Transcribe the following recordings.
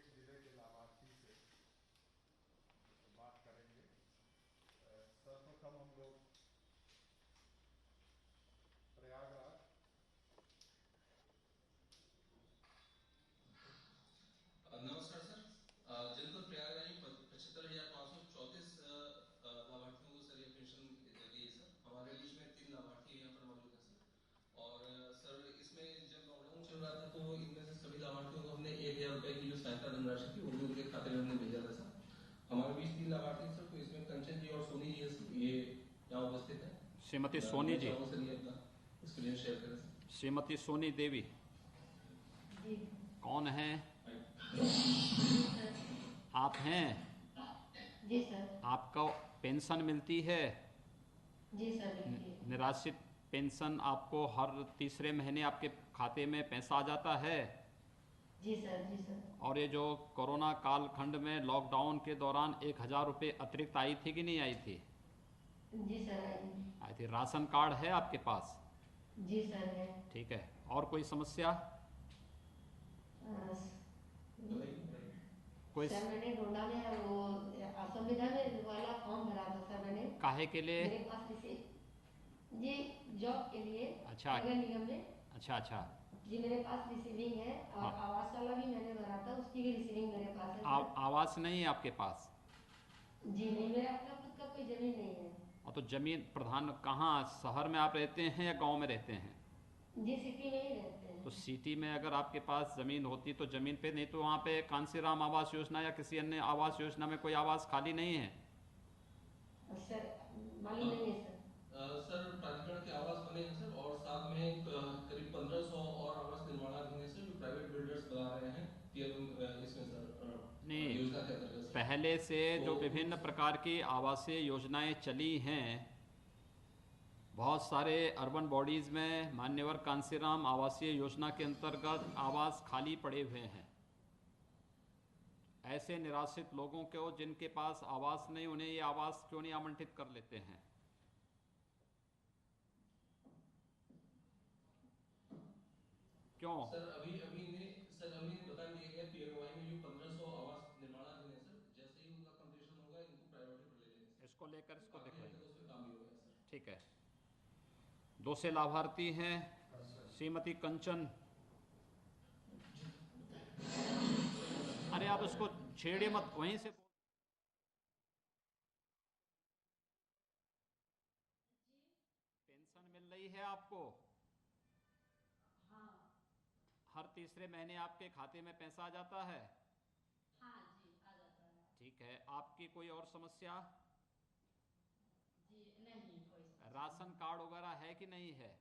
एक जिले के लाभार्थी से बात करेंगे। सर्वप्रथम हम लोग प्रयागराज नमस्कार सर। जनपद प्रयागराज में 75,534 लाभार्थियों को सर ये पेंशन दी है सर। हमारे बीच में 3 लाभार्थी यहाँ पर मौजूद हैं सर। और सर इसमें जब लॉकडाउन चल रहा था तो इनमें से सभी लाभार्थियों को हमने 1,000 रुपए की जो सहायता धनराशि थी वो उनके खाते में हमने भेजा था सर। हमारे बीच 3 लाभार्थी सर, तो इसमें कंचन जी और सोनी जी है सर, ये यहाँ उपस्थित है। श्रीमती सोनी जी, सर ये अपना एक्सपीरियंस शेयर करें सर। श्रीमती सोनी देवी जी कौन है? सर। आप हैं? जी सर। आपको पेंशन मिलती है? जी सर मिलती है। निराश्रित पेंशन आपको हर तीसरे महीने आपके खाते में पैसा आ जाता है? जी सर। जी सर। और ये जो कोरोना काल खंड में लॉकडाउन के दौरान 1,000 रुपये अतिरिक्त आई थी कि नहीं आई थी? जी सर आई थी। राशन कार्ड है आपके पास? जी सर है। ठीक है। और कोई समस्या? कोई सर मैंने ढूंढा में वो संविधान वाला फॉर्म भरा था सर मैंने। काहे के लिए? मेरे पास जी जॉब के लिए। अच्छा। नगर निगम में। अच्छा अच्छा। जी मेरे पास रिसीविंग है और हाँ। आवास वाला भी मैंने भरा था, उसकी भी रिसीविंग मेरे पास है। आवास नहीं है आपके पास? जी नहीं, मेरा अपना खुद का कोई जमीन नहीं है। तो जमीन प्रधान कहाँ, शहर में आप रहते हैं या गांव में रहते हैं? जी सिटी में ही रहते हैं। तो सिटी में अगर आपके पास ज़मीन होती तो ज़मीन पे, नहीं तो वहाँ पे कांसीराम आवास योजना या किसी अन्य आवास योजना में कोई आवास खाली नहीं है? सर मालूम नहीं है सर। सर प्राधिकरण के आवास बने हैं सर, और साथ में करीब 1,500 और आवास निर्माणाधीन है सर, जो प्राइवेट बिल्डर्स बना रहे हैं इसमें सर नहीं, योजना के अंतर्गत। पहले से जो विभिन्न प्रकार की आवासीय योजनाएं चली हैं, बहुत सारे अर्बन बॉडीज़ में मान्यवर कांसीराम आवासीय योजना के अंतर्गत आवास खाली पड़े हुए हैं। ऐसे निराश्रित लोगों को जिनके पास आवास नहीं, उन्हें ये आवास क्यों नहीं आवंटित कर लेते हैं? क्यों? सर अभी इन्हें बता दिया गया पीएमओआई में जो 1,500 आवास निर्माणाधीन है सर, जैसे ही उनका कंप्लीशन होगा इनको प्रायोरिटी पर ले लेंगे सर। इसको लेकर इसको काफी हद दिखाएंगे। तक उस पर काम भी हो गया सर। ठीक है। दूसरे लाभार्थी हैं श्रीमती कंचन। अरे आप उसको छेड़े मत, वहीं से। पेंशन मिल रही है आपको? हाँ। हर तीसरे महीने आपके खाते में पैसा आ जाता है? हाँ जी आ जाता है। ठीक है। आपकी कोई और समस्या? जी नहीं कोई समस्या। राशन कार्ड वगैरह है कि नहीं है?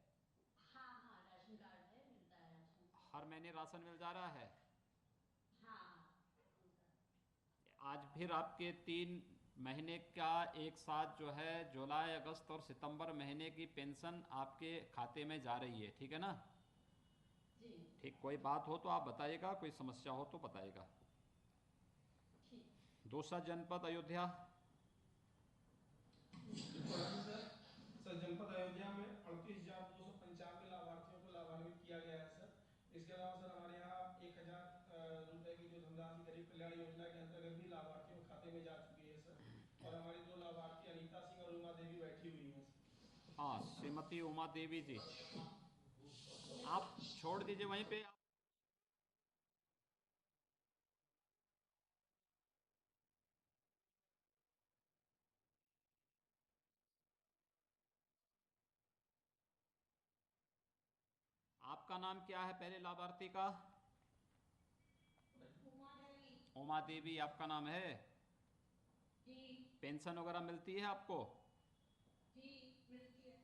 हाँ हाँ राशन कार्ड है, मिलता है राशन। हर महीने राशन मिल जा रहा है? हाँ आज फिर आपके 3 महीने का एक साथ जो है जुलाई, अगस्त और सितंबर महीने की पेंशन आपके खाते में जा रही है। ठीक है ना? जी ठीक। कोई बात हो तो आप बताइएगा, कोई समस्या हो तो बताइएगा। ठीक। दूसरा जनपद अयोध्या। सर जनपद अयोध्या में 38,295 लाभार्थियों को लाभान्वित किया गया है सर। इसके अलावा सर हमारे यहाँ 1,000 रुपए की जो धनराशि गरीब कल्याण योजना के अंतर्गत भी लाभार्थियों के खाते में जा चुकी है सर। और हमारी 2 लाभार्थी अनीता सिंह और उमा देवी बैठी हुई हैं सर। हाँ, श्रीमती उमा देवी जी, आप छोड़ दीजिए वहीं पे। आपका नाम क्या है पहले लाभार्थी का? उमा देवी आपका नाम है? जी पेंशन वगैरह मिलती है आपको? जी मिलती है।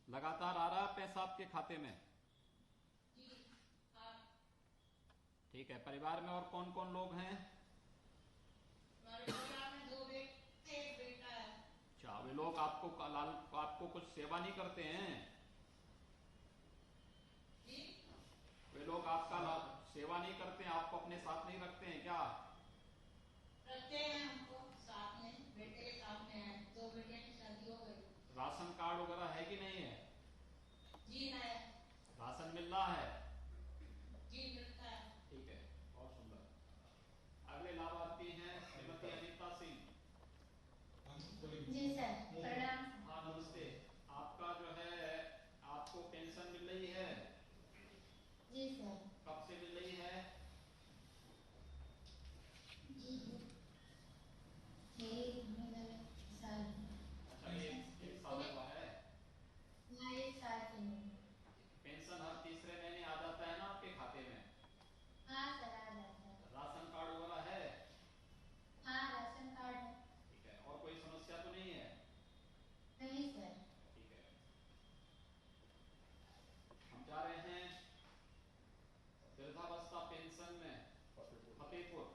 लगातार आ रहा है पैसा आपके खाते में? जी हाँ। ठीक है। परिवार में और कौन कौन लोग हैं? हमारे परिवार में 2 बेटे एक बेटा है। अच्छा, वे लोग आपको कुछ सेवा नहीं करते हैं? जी वे लोग आपका सेवा नहीं करते हैं, आपको अपने साथ नहीं रखते हैं क्या? रखते हैं हमको साथ में, बेटे के साथ में है। 2 बेटे की शादी हो गई। राशन कार्ड वगैरह है कि नहीं है? जी है। राशन मिल रहा है? जी मिलता है। ठीक है, बहुत सुंदर। जी सर, प्रणाम। हाँ नमस्ते। आपका जो है आपको पेंशन मिल रही है? जी सर। कब से मिल रही है? जी यही साल। अच्छा एक साल हुआ है। हाँ, एक साल से नहीं। पेंशन हर तीसरे महीने आ जाता है ना आपके खाते में? हाँ सर, आ जाता है। राशन कार्ड वाला है? हाँ, राशन कार्ड है। ठीक है, और कोई समस्या तो नहीं है? नहीं सर। ठीक है, हम जा रहे हैं वृद्धावस्था पेंशन में फतेहपुर।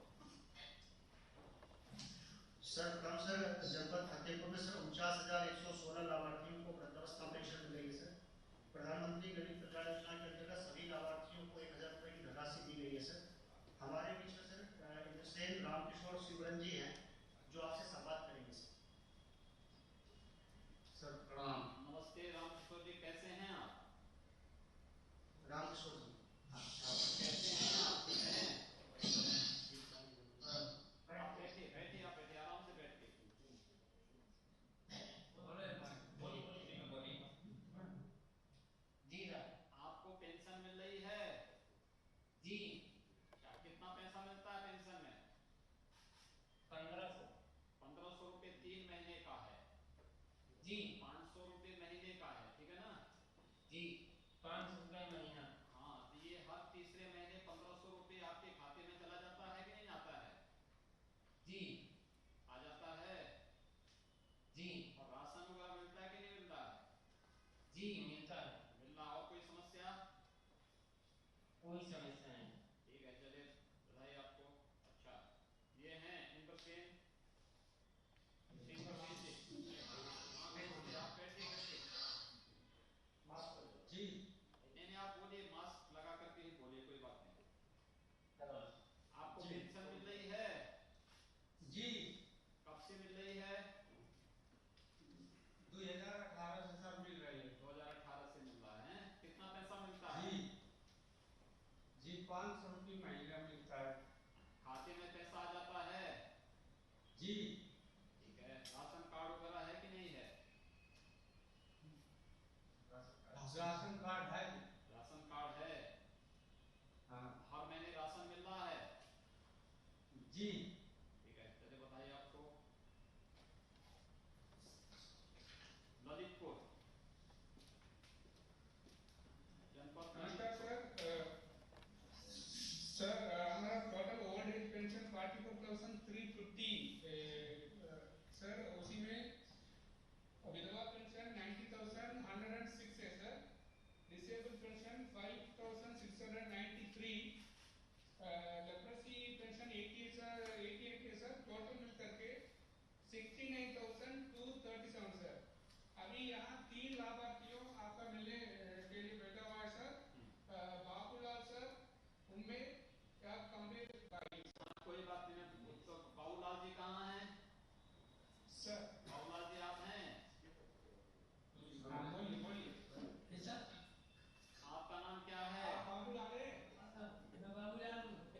सर क्रमशः जनपद फतेहपुर में सर 49,116 लाभार्थियों को वृद्धावस्था पेंशन मिल रही है सर। प्रधानमंत्री गरीब कल्याण योजना के अंतर्गत सभी लाभार्थियों को 1,000 रुपए की धनराशि दी गई है सर। हमारे बीच में सर इंद्रसेन रामकिशोर शिवरन जी हैं जो आपसे संवाद करेंगे सर। सर प्रणाम। नमस्ते रामकिशोर जी, कैसे हैं आप? रामकिशोर जी कैसे हैं आप? आप बैठिए बैठिए, आप बैठिए, आराम से बैठिए। जी सर। आपको पेंशन मिल रही है? जी क्या कितना पैसा मिलता है पेंशन में? 1500। 1500 रुपये 3 महीने का है। जी 500 रुपये महीने का है, ठीक है ना? जी 500 रुपए महीना। हाँ, तो ये हर तीसरे महीने 1500 रुपये आपके खाते में चला जाता है कि नहीं आता है? जी आ जाता है। जी और राशन वगैरह मिलता है कि नहीं मिलता है? जी मिलता है। मिल रहा। और कोई समस्या? कोई समस्या नहीं। ठीक है, चलिए बधाई आपको। अच्छा, ये हैं इंद्रसेन इंद्रसेन जी। हाँ, बैठिए, आप बैठिए बैठिए। जी नहीं नहीं, आप बोलिए, मास्क लगा करके ही बोलिए, कोई बात नहीं। आपको पेंशन मिल रही है? जी कब से मिल रही है? 2018 से सब मिल रही है। 2018 से मिल रहा है। कितना पैसा मिलता है? जी 500 रुपये महीना मिलता है। खाते में पैसा आ जाता है? जी ठीक है, राशन कार्ड वगैरह है कि नहीं है? राशन कार्ड है। राशन कार्ड है। हाँ हर महीने राशन मिल रहा है? जी ठीक है, चलिए बताइए आपको। ललितपुर जनपद। नमस्कार सर। सर हमारा total old age pension 44,350 sir, उसी में विधवा पेंशन 90,106 है sir. Disable pension 5,693, leprosy pension 88 है सर। टोटल मिल करके 69,237 सर। अभी यहाँ 3 लाभार्थियों आपका मिलने के लिए बैठा हुआ है सर। बाबूलाल सर, उनमें क्या कमरे कोई बात नहीं, मैं तो बाबूलाल जी कहाँ हैं? सर। बाबूलाल जी आप हैं? हाँ, बोलिए बोलिए। आपका नाम क्या है? बाबूलाल है।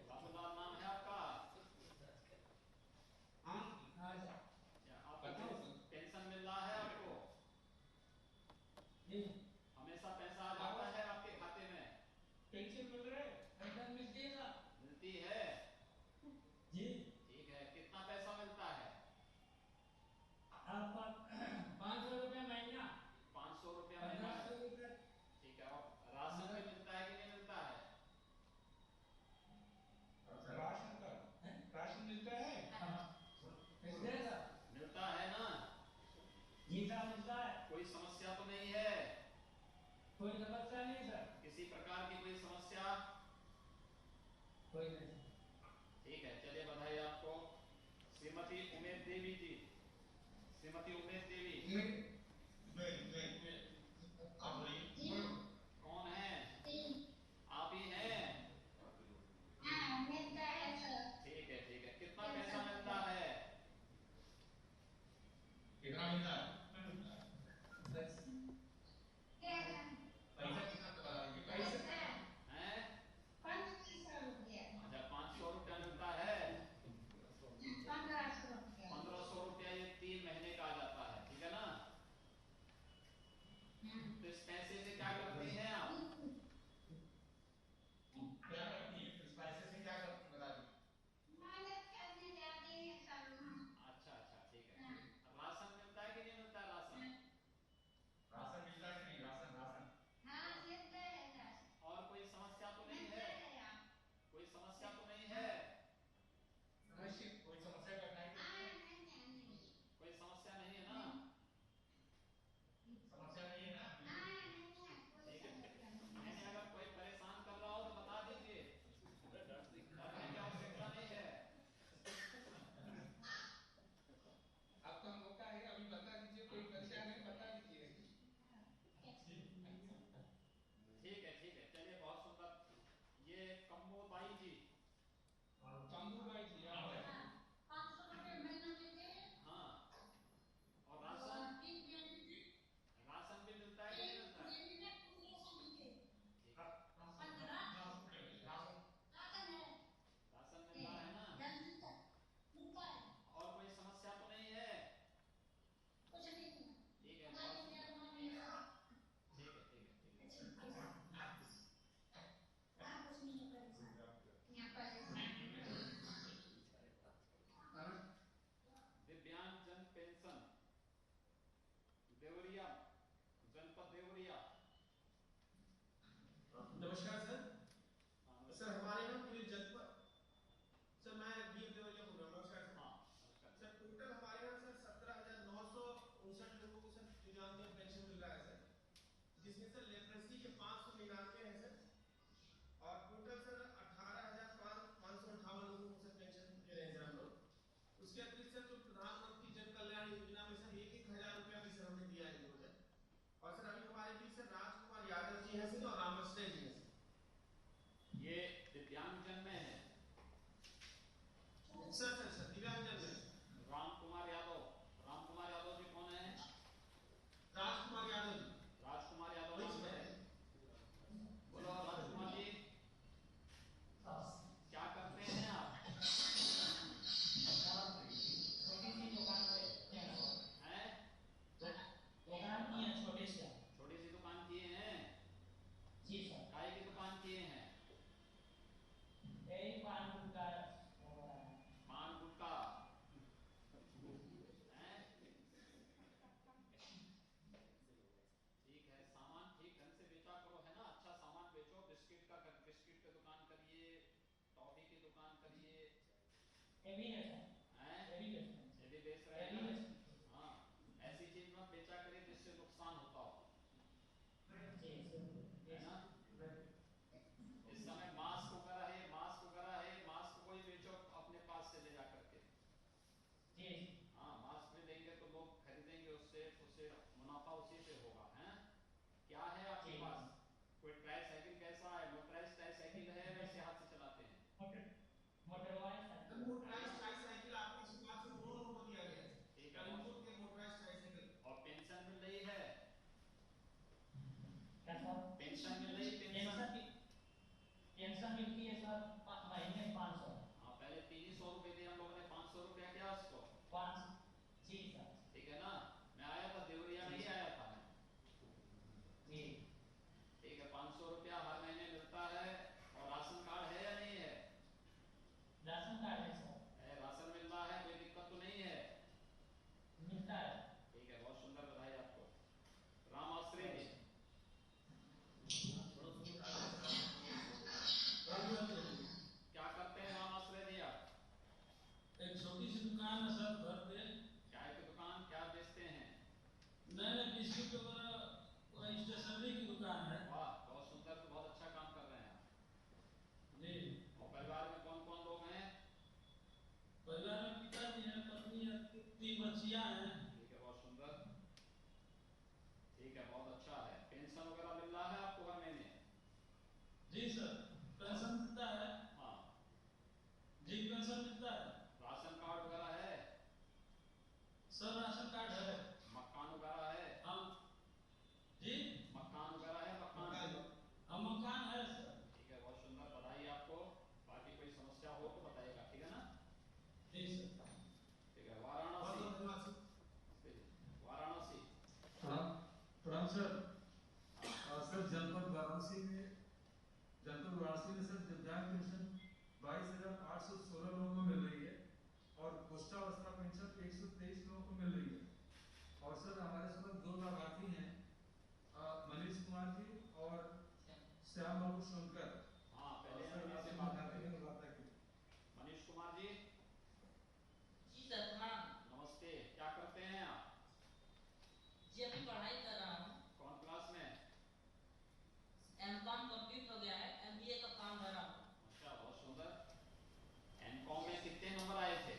बाबूलाल नाम है आपका? हाँ क्या आपको पेंशन मिल रहा है आपको? हमेशा पैसा आ जाता है आपके खाते में? पेंशन मिल रहा है। मिलती है? जी ठीक है, कितना पैसा मिलता है? 500 रुपये महीना। 500 रुपया महीना। 1500 रुपये। ठीक है, और राशन भी मिलता है कि नहीं मिलता है? राशन कार्ड राशन मिलता है। मिलता है ना? जी सर मिलता है। कोई समस्या तो नहीं है? कोई समस्या नहीं सर। किसी प्रकार की कोई समस्या? कोई नहीं। ठीक है, चलिए बधाई आपको। श्रीमती उमेश देवी जी, श्रीमती उमेश देवी कौन है? आप ही हैं? हाँ, मिलता है सर। ठीक है ठीक है, कितना पैसा मिलता है? कितना मिलता है? क्या पैसे हैं? 500 रुपया। अच्छा, 500 रुपया मिलता है। 1500 रुपया। 1500 रुपया ये 3 महीने का आ जाता है। नमस्कार सर। सर हमारे यहाँ पूरे जनपद, सर मैं डीएम देवरिया बोल रहा हूँ। नमस्कार सर। सर टोटल हमारे यहाँ सर 17,959 लोगों को सर दिव्यांगजन पेंशन मिल रहा है सर, जिसमें सर लेप्रेसी के 599 है सर, और टोटल सर 18,558 लोगों को सर पेंशन दे रहे हैं सर हम लोग। उसके अतिरिक्त सर जो प्रधानमंत्री जन कल्याण योजना में सर 1,000 रुपया भी सर हमने दिया है इनको सर। और सर अभी हमारे बीच सर राजकुमार यादव जी हैं सर और रामस्टे जी हैं सर। ये दिव्यांगजन में है। सर दिव्यांगजन में रामकुमार यादव जी कौन है? राजकुमार यादव जी। राजकुमार यादव वही नाम सर है। बोलो राजकुमार जी, क्या करते हैं आप? छोटी सी दुकान पे हैं सर। हैं? दुकान की है छोटी सी। छोटी सी दुकान किए हैं? जी सर। काय की दुकान किए हैं? यही पान गुटखा पान गुटखा हैं? ठीक है, सामान ठीक ढंग से बेचा करो, है ना? अच्छा सामान बेचो। बिस्किट की दुकान करिए, टॉफी की दुकान करिए। ये भी है सर। हैं? ये भी बेचते हैं। ये भी बेच रहे ये हैं भी ना? बेचते हाँ, ऐसी चीज मत बेचा करिए जिससे नुकसान होता हो, हैं। जी सर। है ना? इस समय मास्क वगैरह है, मास्क को ही बेचो अपने पास से ले जा करके। जी हाँ, मास्क में लेंगे तो लोग खरीदेंगे, उससे मुनाफा उसी से होगा, है? क्या है आपके जी। पास? कोई ट्राईसाइकिल कैसा है? मोटराइज ट्राईसाइकिल है, वैसे हाथ से चलाते हैं? मोटरवाइज सर मोटराइज्ड ट्राईसाइकिल आपको इस बात से दोनों को दिया गया है। ठीक है। कलिंगपुर के मोटराइज्ड ट्राईसाइकिल। और पेंशन मिल रही है? क्या सर? पेंशन मिल रही? पेंशन मिलती है सर महीने 500। हाँ, पहले 300 रुपए थे, हम लोगों ने 500 रुपया किया उसको। 5 जी सर। ठीक है ना? मैं आया था देवरिया में ही आया था मैं। जी ठीक है, 500 रुपया हर महीने मिलता है। और राशन कार्ड है या नहीं है? राशन कार्ड है सर। राशन मिल रहा है, कोई दिक्कत तो नहीं है? मिलता है। ठीक है, बहुत सुंदर, बधाई आपको। राम आश्रय जी, क्या करते हैं राम आश्रय जी आप? एक छोटी सी दुकान है सर घर पे। चाय की दुकान, क्या बेचते हैं? नए बिस्किट वगैरह, स्टेशनरी की दुकान है। वाह, बहुत सुंदर, तो बहुत अच्छा काम कर रहे हैं आप। जी। और परिवार में कौन कौन लोग हैं? परिवार में पिताजी हैं, पत्नी है, 3 बच्चियां हैं। ठीक है, बहुत सुंदर। ठीक है, बहुत अच्छा है। पेंशन वगैरह मिल रहा है आपको हर महीने? जी सर, पेंशन मिलता है। हाँ। जी पेंशन मिलता है। राशन कार्ड वगैरह है? सर राशन कार्ड है। मकान वगैरह है? हम जी मकान वगैरह है? मकान हम मकान है सर। ठीक है, बहुत सुंदर, बधाई आपको। बाकी कोई समस्या हो तो बताइएगा, ठीक है ना? जी सर। ठीक है, बहुत वाराणसी। बहुत धन्यवाद सर। वाराणसी, प्रणाम सर। सर जनपद वाराणसी में सर दिव्यांग पेंशन 22,816 लोगों को मिल रही है और पुष्टावस्था पेंशन 123 लोगों को मिल रही है। और सर हमारे साथ 2 लाभार्थी हैं, मनीष कुमार जी और श्याम बाबू शंकर। हाँ, पहले सर हम आपसे इनसे बात बात करते करें। हैं, बात की। मनीष कुमार जी, जी सर प्रणाम। नमस्ते, क्या करते हैं आप? जी अभी पढ़ाई कर रहा हूँ। कौन क्लास में? एमकॉम कंप्लीट हो गया है, एमबीए का फॉर्म भरा हूँ। अच्छा, बहुत सुंदर। एमकॉम में कितने नंबर आए थे?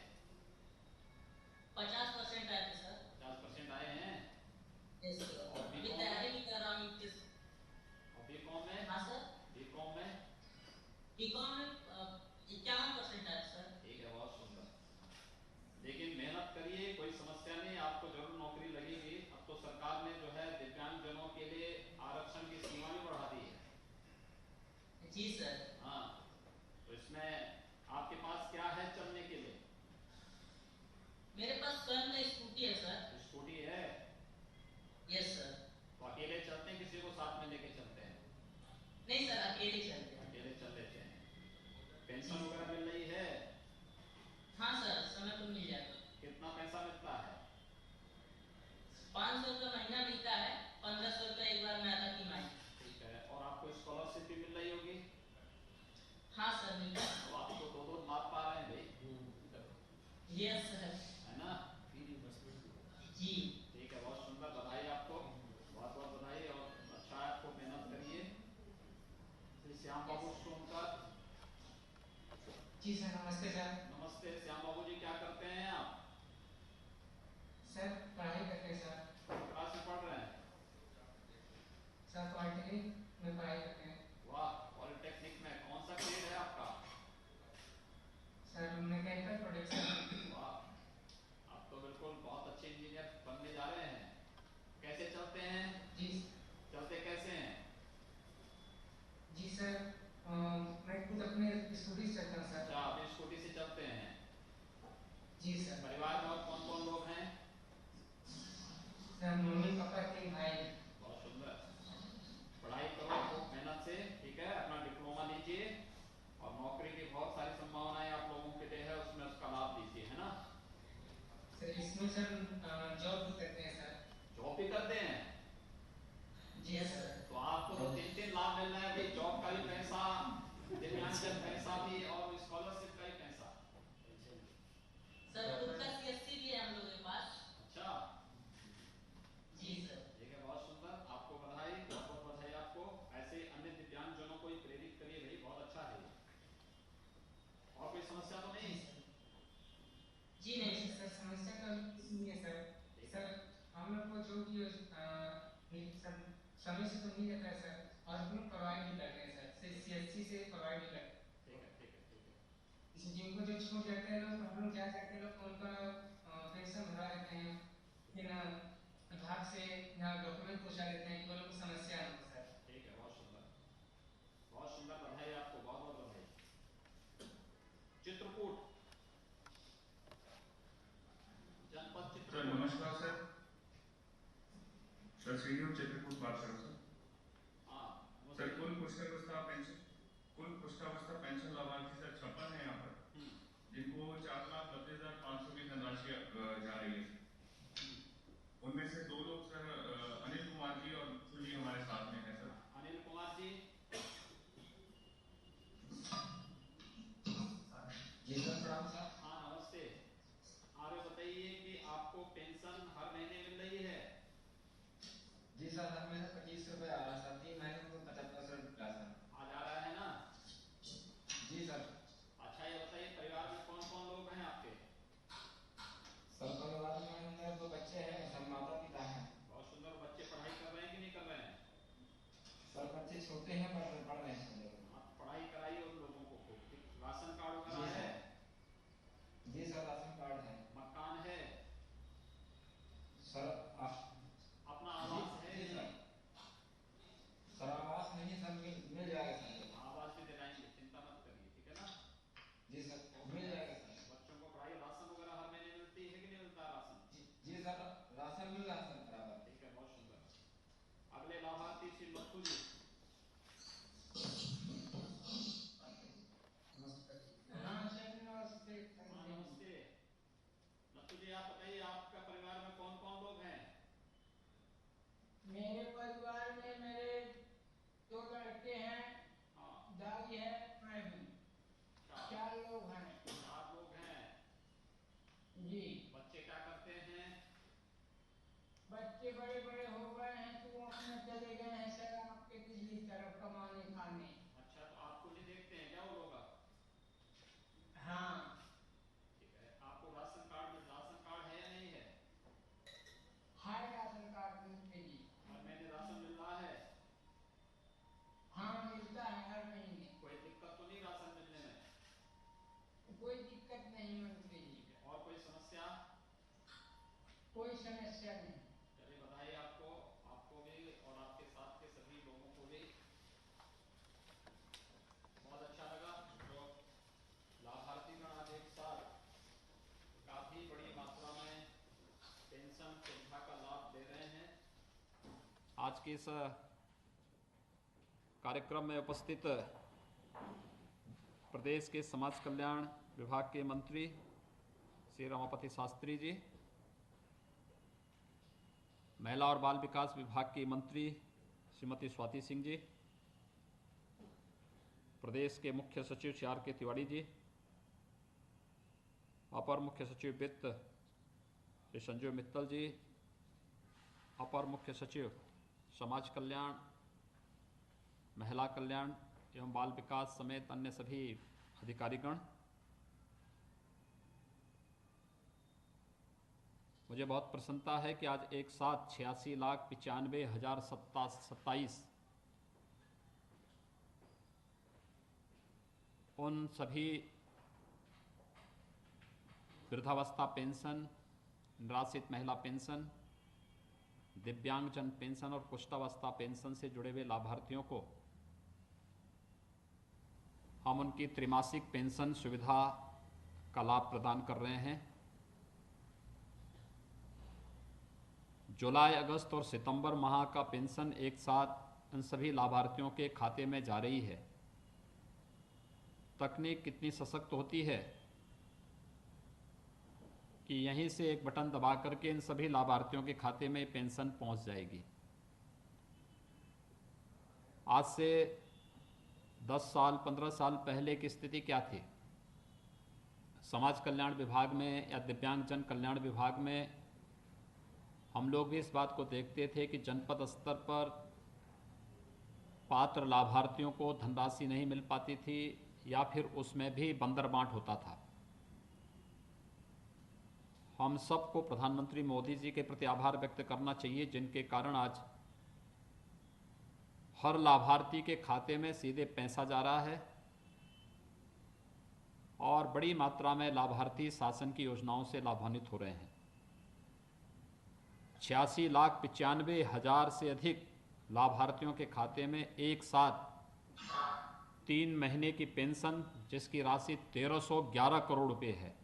50% आए थे सर। 50% आए हैं। Yes sir. और अभी B.Com तैयारी भी कर रहा हूँ और बीकॉम में? हाँ सर। बीकॉम में? बीकॉम में 51% आए सर। ठीक है, बहुत सुंदर। लेकिन मेहनत करिए, कोई समस्या नहीं, आपको जरूर नौकरी लगेगी। अब तो सरकार ने जो है दिव्यांगजनों के लिए आरक्षण की सीमा भी बढ़ा दी है। जी सर। हाँ, तो इसमें आपके पास क्या है चलने के लिए? मेरे पास स्वयं में स्कूटी है सर। स्कूटी है? Yes sir. तो अकेले चलते हैं, किसी को साथ में लेके चलते हैं? नहीं सर अकेले चलते हैं। अकेले चल लेते हैं। पेंशन वगैरह मिल रही है? हाँ सर समय पर मिल जाएगा। कितना पैसा मिलता है? 500 रुपये महीना मिलता है, 1500 रुपये एक बार में आता तिमाही। ठीक है, और आपको स्कॉलरशिप भी मिल रही यस सर। है ना? जी ठीक है, बहुत सुंदर, बधाई आपको, बहुत बहुत बधाई, और अच्छा है, आपको मेहनत करिए। श्री श्याम बाबू सोनकर। जी सर, नमस्ते सर। नमस्ते श्याम बाबू जी, क्या करते हैं आप? सर पढ़ाई करते हैं सर। क्लास से पढ़ रहे हैं? सर पॉलिटेक्निक में पढ़ाई करते हैं। वाह, पॉलिटेक्निक में कौन सा ग्रेड है आपका? Sir mechanical production. वाह, आप तो बिल्कुल बहुत अच्छे इंजीनियर बनने जा रहे हैं। कैसे चलते हैं? जी चलते कैसे हैं? जी सर, मैं खुद अपने स्कूटी से चलता हूँ सर। अच्छा, आप स्कूटी से चलते हैं। जी सर। परिवार में और कौन कौन लोग हैं? सर मम्मी पापा 3 भाई। बहुत सुंदर, पढ़ाई करो खूब मेहनत से, ठीक है, अपना डिप्लोमा लीजिए, और नौकरी की बहुत सारी संभावनाएं आप लोगों के लिए है, उसमें उसका लाभ लीजिए, है ना? सर इसमें सर जॉब भी करते हैं सर। जॉब भी करते हैं? जी सर। तो आपको तो 3 लाभ मिल रहे हैं भाई, जॉब का भी पैसा, दिव्यांगजन पैसा भी, और स्कॉलरशिप का भी पैसा। सर, खुद का CSC भी है हम लोगों के पास। अच्छा, जी सर। ठीक है, बहुत सुंदर, आपको बधाई, बहुत बहुत बधाई आपको। ऐसे ही अन्य दिव्यांगजनों को भी प्रेरित करिए भाई, बहुत अच्छा है ये। और कोई समस्या तो नहीं? जी नहीं सर समस्या तो नहीं है सर। सर हम लोग को जो भी सर समय से तो नहीं रहता है सर, और हम लोग प्रोवाइड भी करते हैं सर, CSC से प्रोवाइड भी करते हैं। ठीक है, ठीक है, ठीक है। इसे जिनको जो छूट जाते हैं लोग, हम लोग क्या करते हैं, लोग उनका पेंशन भरा देते हैं, फिर विभाग से यहाँ डॉक्यूमेंट पहुँचा देते हैं कि वो लोग को समस्या ना हो सर। ठीक है, बहुत सुंदर, बहुत सुंदर, बधाई आपको, बहुत बहुत बधाई। चित्रकूट, जनपद सर चित्रकूट। नमस्कार सर, सर सीनियर चित्रकूट बात कर रहा हूँ हाँ, सर। सर कुल पुष्टावस्था पेंशन लाभार्थी सर 56 है यहाँ पर, जिनको 4,30,500 की धनराशि जा रही है। उनमें से 2 लोग सर अनिल कुमार जी और मिथुन जी हमारे साथ में है सर। अनिल कुमार जी। जी सर, प्रणाम सर। हाँ नमस्ते, आगे बताइए कि आपको पेंशन हर महीने मिल रही है? जी सर, हर महीने 25 रुपये आ रहा है सर, 3 महीने को 50 रुपये सर। आ जा रहा है ना? जी सर। अच्छा, ये बताइए परिवार में कौन कौन लोग हैं आपके? सर परिवार में मेरे 2 बच्चे हैं, सब माता पिता हैं। बहुत सुंदर, बच्चे पढ़ाई कर रहे हैं कि नहीं कर रहे हैं? सर बच्चे छोटे हैं पर पढ़ रहे हैं सर। आप पढ़ाई कराइए उन लोगों को खूब। राशन कार्ड वगैरह है? जी सर, राशन कार्ड है। मकान है? सर अपना आवास है? जी सर। सर आवास नहीं सर, मिल जाएगा सर। आवास भी दिलाएंगे, चिंता मत करिए, ठीक है ना? जी सर, मिल जाएगा सर। बच्चों को पढ़ाई, राशन वगैरह हर महीने मिलती है कि नहीं मिलता राशन? जी सर, राशन मिल रहा है सर बराबर। ठीक है, बहुत सुंदर। अगले लाभार्थी श्री लक्खू जी। हाँ सर, नमस्ते। हाँ नमस्ते, लक्खू जी आप बताइए, आपका परिवार में कौन कौन लोग हैं? मेरे परिवार में मेरे 2 लड़के हैं, हाँ, दादी है, मैं हूँ। 4 लोग हैं। 4 लोग हैं। जी। बच्चे क्या करते हैं? बच्चे बड़े बड़े हो गए हैं तो वो अपने चले गए हैं सर आपके पिछली तरफ कमाने खाने। अच्छा, तो आपको नहीं देखते हैं क्या वो लोग? हाँ। ठीक है, आपको राशन कार्ड है या नहीं है? हर राशन कार्ड मिलते जी। हर महीने राशन मिल रहा है? हाँ मिलता है हर महीने। कोई दिक्कत तो नहीं राशन मिलने में? कोई दिक्कत नहीं मिलती जी। और कोई समस्या? कोई समस्या नहीं। चलिए बधाई आपको, आपको भी और आपके साथ के सभी लोगों को भी। बहुत अच्छा लगा जो लाभार्थी गण आज एक साथ काफी बड़ी मात्रा में पेंशन सुविधा का लाभ दे रहे हैं। आज के इस कार्यक्रम में उपस्थित प्रदेश के समाज कल्याण विभाग के मंत्री श्री रमापति शास्त्री जी, महिला और बाल विकास विभाग की मंत्री श्रीमती स्वाति सिंह जी, प्रदेश के मुख्य सचिव श्री आर के तिवारी जी, अपर मुख्य सचिव वित्त श्री संजीव मित्तल जी, अपर मुख्य सचिव समाज कल्याण, महिला कल्याण एवं बाल विकास समेत अन्य सभी अधिकारीगण, मुझे बहुत प्रसन्नता है कि आज एक साथ 86,95,027 उन सभी वृद्धावस्था पेंशन, निराश्रित महिला पेंशन, दिव्यांगजन पेंशन और कुष्ठावस्था पेंशन से जुड़े हुए लाभार्थियों को हम उनकी त्रैमासिक पेंशन सुविधा का लाभ प्रदान कर रहे हैं। जुलाई, अगस्त और सितंबर माह का पेंशन एक साथ इन सभी लाभार्थियों के खाते में जा रही है। तकनीक कितनी सशक्त होती है कि यहीं से एक बटन दबा करके इन सभी लाभार्थियों के खाते में पेंशन पहुंच जाएगी। आज से 10 साल 15 साल पहले की स्थिति क्या थी? समाज कल्याण विभाग में या दिव्यांगजन कल्याण विभाग में हम लोग भी इस बात को देखते थे कि जनपद स्तर पर पात्र लाभार्थियों को धनराशि नहीं मिल पाती थी या फिर उसमें भी बंदरबांट होता था। हम सबको प्रधानमंत्री मोदी जी के प्रति आभार व्यक्त करना चाहिए, जिनके कारण आज हर लाभार्थी के खाते में सीधे पैसा जा रहा है और बड़ी मात्रा में लाभार्थी शासन की योजनाओं से लाभान्वित हो रहे हैं। 86,95,000 से अधिक लाभार्थियों के खाते में एक साथ 3 महीने की पेंशन, जिसकी राशि 1311 करोड़ रुपए है,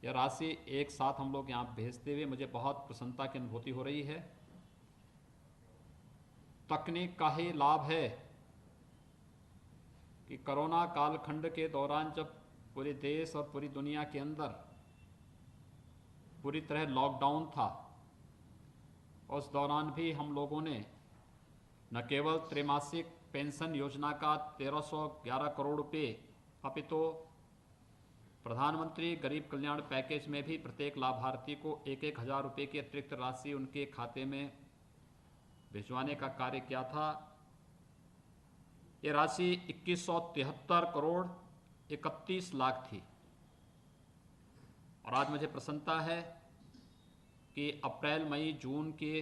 यह राशि एक साथ हम लोग यहाँ भेजते हुए मुझे बहुत प्रसन्नता की अनुभूति हो रही है। तकनीक का ही लाभ है कि कोरोना कालखंड के दौरान जब पूरे देश और पूरी दुनिया के अंदर पूरी तरह लॉकडाउन था, उस दौरान भी हम लोगों ने न केवल त्रैमासिक पेंशन योजना का 1311 करोड़ रुपए, अपितु प्रधानमंत्री गरीब कल्याण पैकेज में भी प्रत्येक लाभार्थी को 1-1 हज़ार रुपये की अतिरिक्त राशि उनके खाते में भिजवाने का कार्य किया था। ये राशि 2173 करोड़ 31 लाख थी और आज मुझे प्रसन्नता है कि अप्रैल, मई, जून के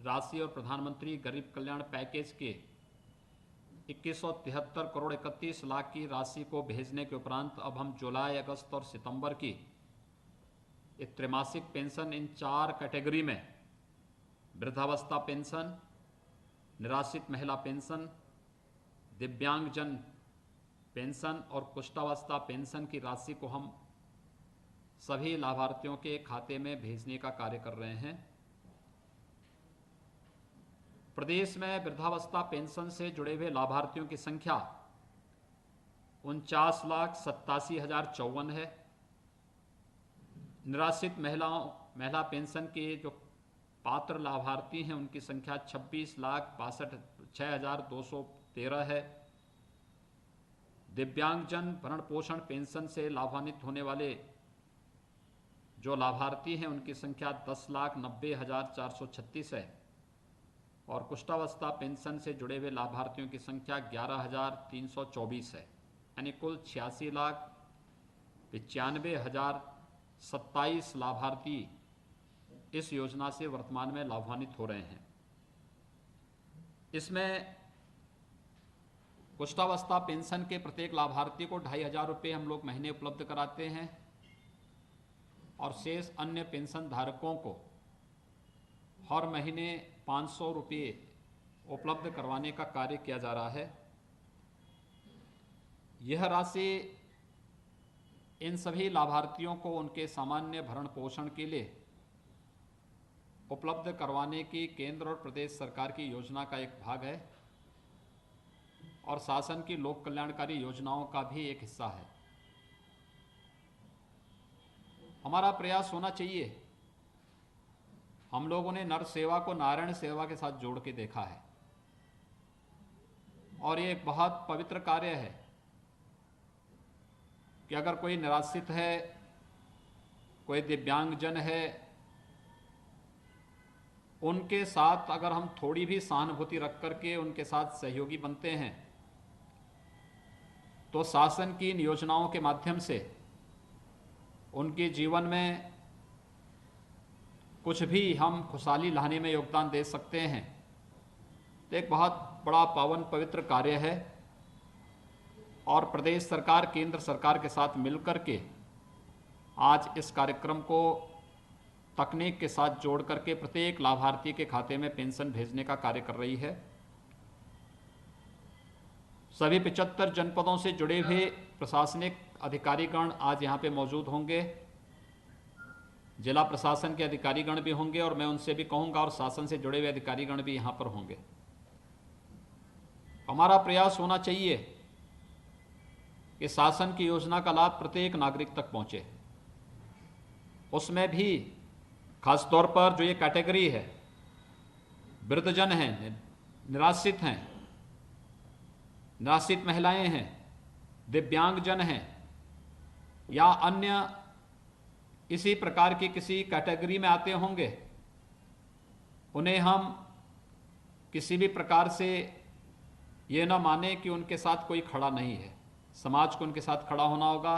राशि और प्रधानमंत्री गरीब कल्याण पैकेज के 2173 करोड़ 31 लाख की राशि को भेजने के उपरांत अब हम जुलाई, अगस्त और सितंबर की त्रैमासिक पेंशन इन 4 कैटेगरी में वृद्धावस्था पेंशन, निराश्रित महिला पेंशन, दिव्यांगजन पेंशन और कुष्ठावस्था पेंशन की राशि को हम सभी लाभार्थियों के खाते में भेजने का कार्य कर रहे हैं। प्रदेश में वृद्धावस्था पेंशन से जुड़े हुए लाभार्थियों की संख्या 49,87,054 है। निराश्रित महिला पेंशन के जो पात्र लाभार्थी हैं उनकी संख्या 26,62,213 है। दिव्यांगजन भरण पोषण पेंशन से लाभान्वित होने वाले जो लाभार्थी हैं उनकी संख्या 10,90,436 है और कुष्ठावस्था पेंशन से जुड़े हुए लाभार्थियों की संख्या 11,324 है। यानी कुल 86,95,027 लाभार्थी इस योजना से वर्तमान में लाभान्वित हो रहे हैं। इसमें कुष्ठावस्था पेंशन के प्रत्येक लाभार्थी को 2,500 रुपये हम लोग महीने उपलब्ध कराते हैं और शेष अन्य पेंशन धारकों को हर महीने 500 रुपये उपलब्ध करवाने का कार्य किया जा रहा है। यह राशि इन सभी लाभार्थियों को उनके सामान्य भरण पोषण के लिए उपलब्ध करवाने की केंद्र और प्रदेश सरकार की योजना का एक भाग है और शासन की लोक कल्याणकारी योजनाओं का भी एक हिस्सा है। हमारा प्रयास होना चाहिए, हम लोगों ने नर सेवा को नारायण सेवा के साथ जोड़ के देखा है और ये एक बहुत पवित्र कार्य है कि अगर कोई निराश्रित है कोई दिव्यांगजन है, उनके साथ अगर हम थोड़ी भी सहानुभूति रख करके उनके साथ सहयोगी बनते हैं तो शासन की इन योजनाओं के माध्यम से उनके जीवन में कुछ भी हम खुशहाली लाने में योगदान दे सकते हैं। तो एक बहुत बड़ा पावन पवित्र कार्य है और प्रदेश सरकार केंद्र सरकार के साथ मिलकर के आज इस कार्यक्रम को तकनीक के साथ जोड़ करके प्रत्येक लाभार्थी के खाते में पेंशन भेजने का कार्य कर रही है। सभी 75 जनपदों से जुड़े हुए प्रशासनिक अधिकारीगण आज यहाँ पे मौजूद होंगे, जिला प्रशासन के अधिकारीगण भी होंगे और मैं उनसे भी कहूँगा और शासन से जुड़े हुए अधिकारीगण भी यहाँ पर होंगे। हमारा प्रयास होना चाहिए कि शासन की योजना का लाभ प्रत्येक नागरिक तक पहुँचे। उसमें भी खासतौर पर जो ये कैटेगरी है, वृद्धजन हैं, निराश्रित हैं, निराश्रित महिलाएं हैं, दिव्यांगजन हैं या अन्य इसी प्रकार की किसी कैटेगरी में आते होंगे, उन्हें हम किसी भी प्रकार से ये ना माने कि उनके साथ कोई खड़ा नहीं है। समाज को उनके साथ खड़ा होना होगा,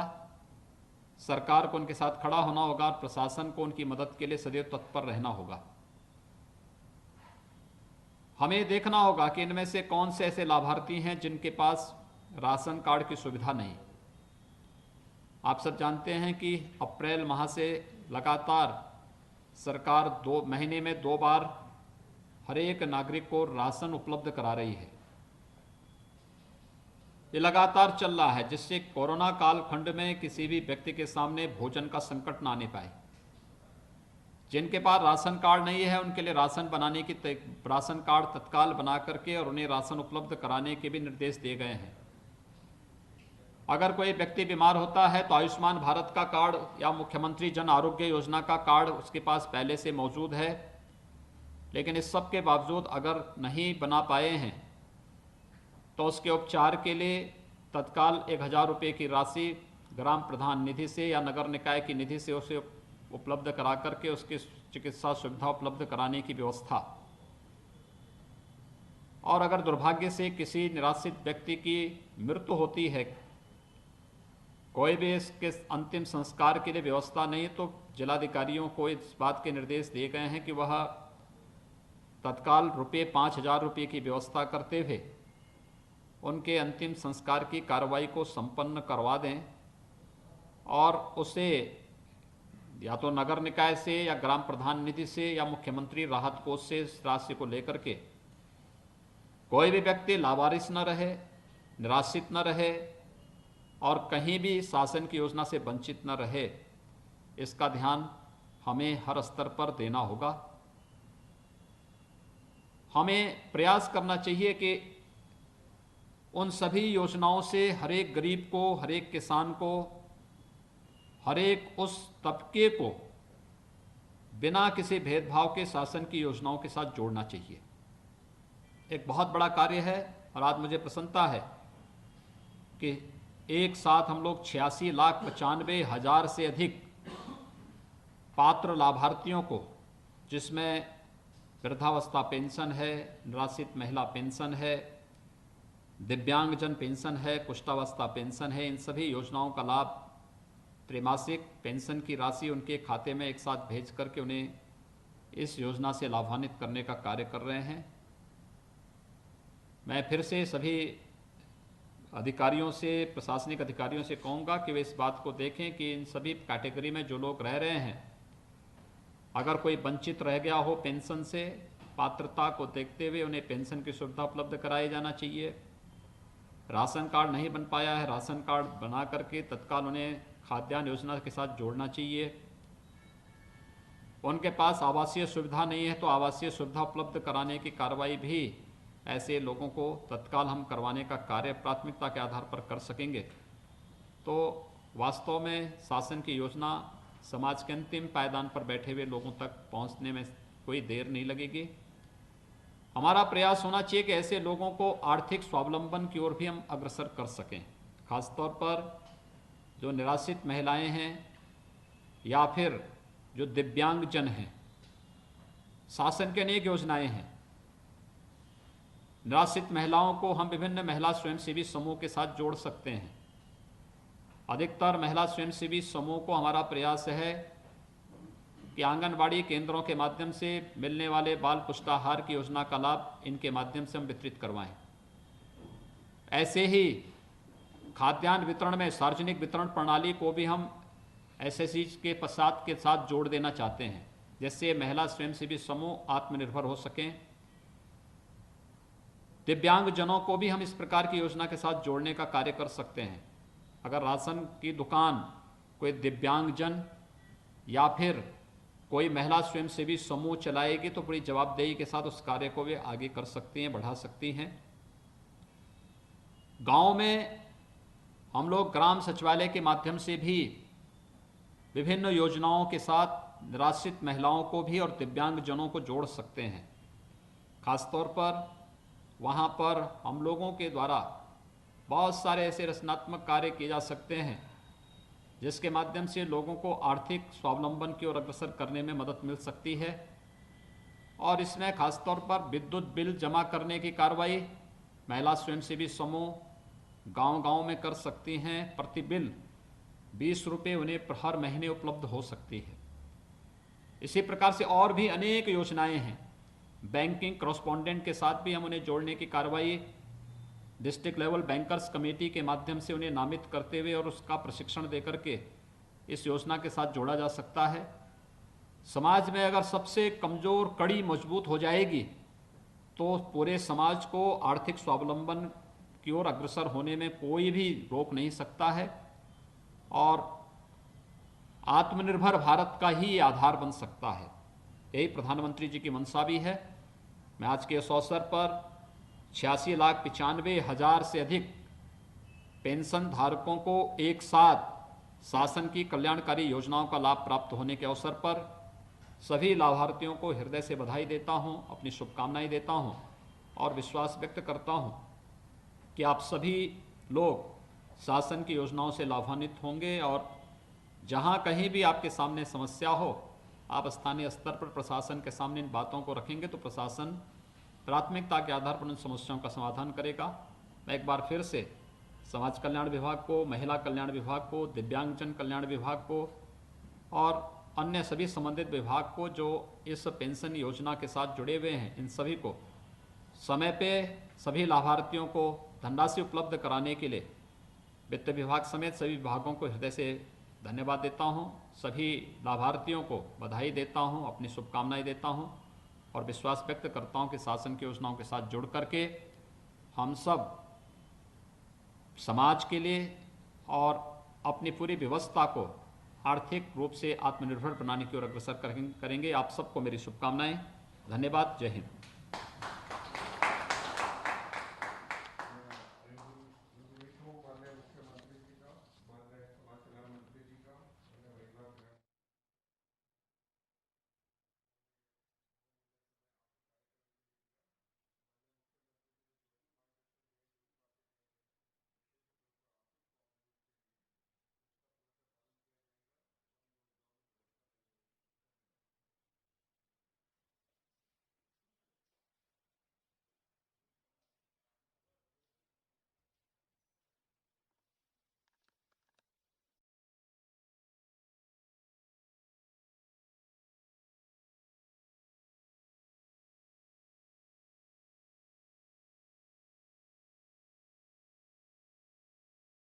सरकार को उनके साथ खड़ा होना होगा और प्रशासन को उनकी मदद के लिए सदैव तत्पर रहना होगा। हमें देखना होगा कि इनमें से कौन से ऐसे लाभार्थी हैं जिनके पास राशन कार्ड की सुविधा नहीं। आप सब जानते हैं कि अप्रैल माह से लगातार सरकार 2 महीने में 2 बार हर एक नागरिक को राशन उपलब्ध करा रही है। ये लगातार चल रहा है जिससे कोरोना काल खंड में किसी भी व्यक्ति के सामने भोजन का संकट ना आने पाए। जिनके पास राशन कार्ड नहीं है उनके लिए राशन बनाने की राशन कार्ड तत्काल बना करके और उन्हें राशन उपलब्ध कराने के भी निर्देश दिए गए हैं। अगर कोई व्यक्ति बीमार होता है तो आयुष्मान भारत का कार्ड या मुख्यमंत्री जन आरोग्य योजना का कार्ड उसके पास पहले से मौजूद है, लेकिन इस सब के बावजूद अगर नहीं बना पाए हैं तो उसके उपचार के लिए तत्काल 1000 रुपये की राशि ग्राम प्रधान निधि से या नगर निकाय की निधि से उसे उपलब्ध करा करके उसकी चिकित्सा सुविधा उपलब्ध कराने की व्यवस्था। और अगर दुर्भाग्य से किसी निराश्रित व्यक्ति की मृत्यु होती है, कोई भी इसके अंतिम संस्कार के लिए व्यवस्था नहीं, तो जिलाधिकारियों को इस बात के निर्देश दिए गए हैं कि वह तत्काल 5000 रुपये की व्यवस्था करते हुए उनके अंतिम संस्कार की कार्रवाई को संपन्न करवा दें और उसे या तो नगर निकाय से या ग्राम प्रधान निधि से या मुख्यमंत्री राहत कोष से इस राशि को लेकर के कोई भी व्यक्ति लावारिस न रहे, निराश्रित न रहे और कहीं भी शासन की योजना से वंचित न रहे, इसका ध्यान हमें हर स्तर पर देना होगा। हमें प्रयास करना चाहिए कि उन सभी योजनाओं से हर एक गरीब को, हर एक किसान को, हर एक उस तबके को बिना किसी भेदभाव के शासन की योजनाओं के साथ जोड़ना चाहिए। एक बहुत बड़ा कार्य है और आज मुझे प्रसन्नता है कि एक साथ हम लोग 86,95,000 से अधिक पात्र लाभार्थियों को, जिसमें वृद्धावस्था पेंशन है, निराश्रित महिला पेंशन है, दिव्यांगजन पेंशन है, कुष्ठावस्था पेंशन है, इन सभी योजनाओं का लाभ त्रैमासिक पेंशन की राशि उनके खाते में एक साथ भेज करके उन्हें इस योजना से लाभान्वित करने का कार्य कर रहे हैं। मैं फिर से सभी अधिकारियों से, प्रशासनिक अधिकारियों से कहूँगा कि वे इस बात को देखें कि इन सभी कैटेगरी में जो लोग रह रहे हैं, अगर कोई वंचित रह गया हो पेंशन से, पात्रता को देखते हुए उन्हें पेंशन की सुविधा उपलब्ध कराई जाना चाहिए। राशन कार्ड नहीं बन पाया है, राशन कार्ड बना करके तत्काल उन्हें खाद्यान्न योजना के साथ जोड़ना चाहिए। उनके पास आवासीय सुविधा नहीं है तो आवासीय सुविधा उपलब्ध कराने की कार्रवाई भी ऐसे लोगों को तत्काल हम करवाने का कार्य प्राथमिकता के आधार पर कर सकेंगे। तो वास्तव में शासन की योजना समाज के अंतिम पायदान पर बैठे हुए लोगों तक पहुंचने में कोई देर नहीं लगेगी। हमारा प्रयास होना चाहिए कि ऐसे लोगों को आर्थिक स्वावलंबन की ओर भी हम अग्रसर कर सकें। खासतौर पर जो निराश्रित महिलाएं हैं या फिर जो दिव्यांगजन हैं, शासन की अनेक योजनाएं हैं। निराश्रित महिलाओं को हम विभिन्न महिला स्वयंसेवी समूह के साथ जोड़ सकते हैं। अधिकतर महिला स्वयंसेवी समूह को हमारा प्रयास है कि आंगनबाड़ी केंद्रों के माध्यम से मिलने वाले बाल पुष्टाहार की योजना का लाभ इनके माध्यम से हम वितरित करवाएं। ऐसे ही खाद्यान्न वितरण में सार्वजनिक वितरण प्रणाली को भी हम एसएसजी के प्रसाद के साथ जोड़ देना चाहते हैं, जिससे महिला स्वयंसेवी समूह आत्मनिर्भर हो सकें। दिव्यांगजनों को भी हम इस प्रकार की योजना के साथ जोड़ने का कार्य कर सकते हैं। अगर राशन की दुकान कोई दिव्यांगजन या फिर कोई महिला स्वयंसेवी समूह चलाएगी तो बड़ी जवाबदेही के साथ उस कार्य को वे आगे कर सकती हैं, बढ़ा सकती हैं। गांव में हम लोग ग्राम सचिवालय के माध्यम से भी विभिन्न योजनाओं के साथ निराश्रित महिलाओं को भी और दिव्यांगजनों को जोड़ सकते हैं। खासतौर पर वहाँ पर हम लोगों के द्वारा बहुत सारे ऐसे रचनात्मक कार्य किए जा सकते हैं जिसके माध्यम से लोगों को आर्थिक स्वावलंबन की ओर अग्रसर करने में मदद मिल सकती है। और इसमें खासतौर पर विद्युत बिल जमा करने की कार्रवाई महिला स्वयंसेवी समूह गांव-गांव में कर सकती हैं। प्रति बिल 20 रुपये उन्हें हर महीने उपलब्ध हो सकती है। इसी प्रकार से और भी अनेक योजनाएं हैं। बैंकिंग करस्पॉन्डेंट के साथ भी हम उन्हें जोड़ने की कार्रवाई डिस्ट्रिक्ट लेवल बैंकर्स कमेटी के माध्यम से उन्हें नामित करते हुए और उसका प्रशिक्षण देकर के इस योजना के साथ जोड़ा जा सकता है। समाज में अगर सबसे कमज़ोर कड़ी मजबूत हो जाएगी तो पूरे समाज को आर्थिक स्वावलंबन की ओर अग्रसर होने में कोई भी रोक नहीं सकता है और आत्मनिर्भर भारत का ही आधार बन सकता है। यही प्रधानमंत्री जी की मंशा भी है। मैं आज के इस अवसर पर 86,95,000 से अधिक पेंशन धारकों को एक साथ शासन की कल्याणकारी योजनाओं का लाभ प्राप्त होने के अवसर पर सभी लाभार्थियों को हृदय से बधाई देता हूं, अपनी शुभकामनाएं देता हूं और विश्वास व्यक्त करता हूं कि आप सभी लोग शासन की योजनाओं से लाभान्वित होंगे और जहां कहीं भी आपके सामने समस्या हो, आप स्थानीय स्तर पर प्रशासन के सामने इन बातों को रखेंगे तो प्रशासन प्राथमिकता के आधार पर उन समस्याओं का समाधान करेगा। मैं एक बार फिर से समाज कल्याण विभाग को, महिला कल्याण विभाग को, दिव्यांगजन कल्याण विभाग को और अन्य सभी संबंधित विभाग को जो इस पेंशन योजना के साथ जुड़े हुए हैं, इन सभी को समय पे सभी लाभार्थियों को धनराशि उपलब्ध कराने के लिए वित्त विभाग समेत सभी विभागों को हृदय से धन्यवाद देता हूँ। सभी लाभार्थियों को बधाई देता हूँ, अपनी शुभकामनाएं देता हूँ और विश्वास व्यक्त करता हूँ कि शासन की योजनाओं के साथ जुड़ करके हम सब समाज के लिए और अपनी पूरी व्यवस्था को आर्थिक रूप से आत्मनिर्भर बनाने की ओर अग्रसर करेंगे। आप सबको मेरी शुभकामनाएं। धन्यवाद। जय हिंद।